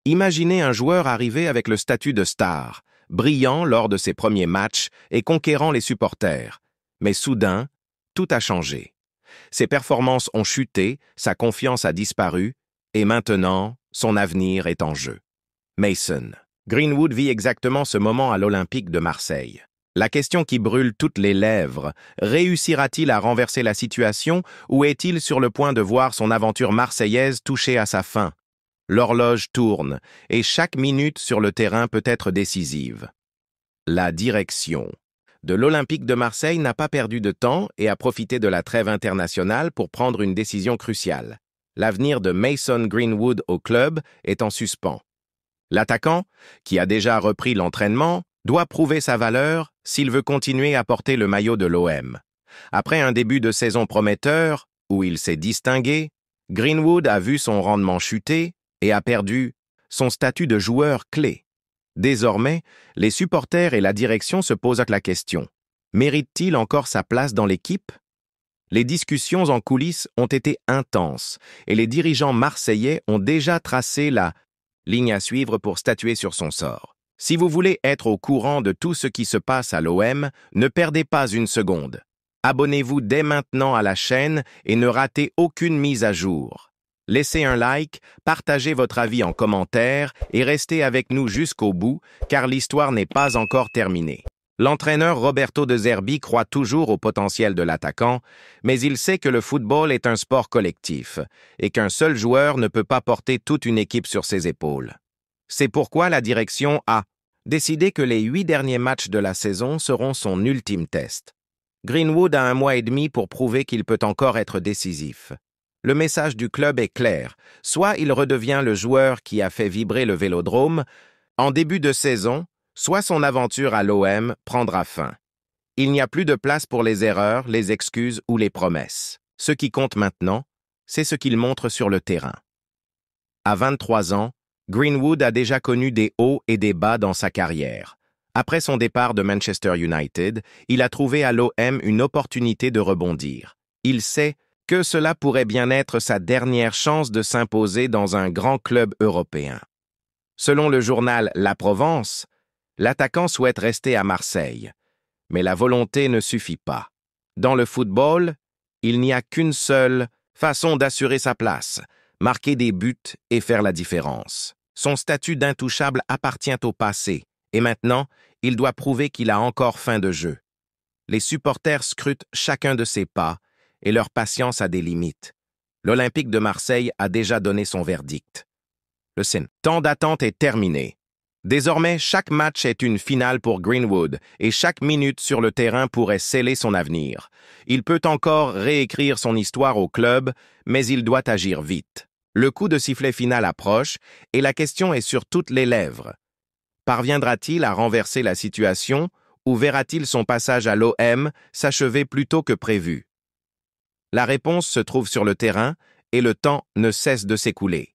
Imaginez un joueur arriver avec le statut de star, brillant lors de ses premiers matchs et conquérant les supporters. Mais soudain, tout a changé. Ses performances ont chuté, sa confiance a disparu, et maintenant, son avenir est en jeu. Mason. Greenwood vit exactement ce moment à l'Olympique de Marseille. La question qui brûle toutes les lèvres, réussira-t-il à renverser la situation ou est-il sur le point de voir son aventure marseillaise toucher à sa fin? L'horloge tourne et chaque minute sur le terrain peut être décisive. La direction de l'Olympique de Marseille n'a pas perdu de temps et a profité de la trêve internationale pour prendre une décision cruciale. L'avenir de Mason Greenwood au club est en suspens. L'attaquant, qui a déjà repris l'entraînement, doit prouver sa valeur s'il veut continuer à porter le maillot de l'OM. Après un début de saison prometteur, où il s'est distingué, Greenwood a vu son rendement chuter et a perdu son statut de joueur clé. Désormais, les supporters et la direction se posent la question. Mérite-t-il encore sa place dans l'équipe? Les discussions en coulisses ont été intenses et les dirigeants marseillais ont déjà tracé la ligne à suivre pour statuer sur son sort. Si vous voulez être au courant de tout ce qui se passe à l'OM, ne perdez pas une seconde. Abonnez-vous dès maintenant à la chaîne et ne ratez aucune mise à jour. Laissez un like, partagez votre avis en commentaire et restez avec nous jusqu'au bout, car l'histoire n'est pas encore terminée. L'entraîneur Roberto De Zerbi croit toujours au potentiel de l'attaquant, mais il sait que le football est un sport collectif et qu'un seul joueur ne peut pas porter toute une équipe sur ses épaules. C'est pourquoi la direction a décidé que les 8 derniers matchs de la saison seront son ultime test. Greenwood a 1 mois et demi pour prouver qu'il peut encore être décisif. Le message du club est clair, soit il redevient le joueur qui a fait vibrer le Vélodrome en début de saison, soit son aventure à l'OM prendra fin. Il n'y a plus de place pour les erreurs, les excuses ou les promesses. Ce qui compte maintenant, c'est ce qu'il montre sur le terrain. À 23 ans, Greenwood a déjà connu des hauts et des bas dans sa carrière. Après son départ de Manchester United, il a trouvé à l'OM une opportunité de rebondir. Il sait que cela pourrait bien être sa dernière chance de s'imposer dans un grand club européen. Selon le journal La Provence, l'attaquant souhaite rester à Marseille. Mais la volonté ne suffit pas. Dans le football, il n'y a qu'une seule façon d'assurer sa place, marquer des buts et faire la différence. Son statut d'intouchable appartient au passé, et maintenant, il doit prouver qu'il a encore faim de jeu. Les supporters scrutent chacun de ses pas, et leur patience a des limites. L'Olympique de Marseille a déjà donné son verdict. Le temps d'attente est terminé. Désormais, chaque match est une finale pour Greenwood et chaque minute sur le terrain pourrait sceller son avenir. Il peut encore réécrire son histoire au club, mais il doit agir vite. Le coup de sifflet final approche et la question est sur toutes les lèvres. Parviendra-t-il à renverser la situation ou verra-t-il son passage à l'OM s'achever plus tôt que prévu? La réponse se trouve sur le terrain et le temps ne cesse de s'écouler.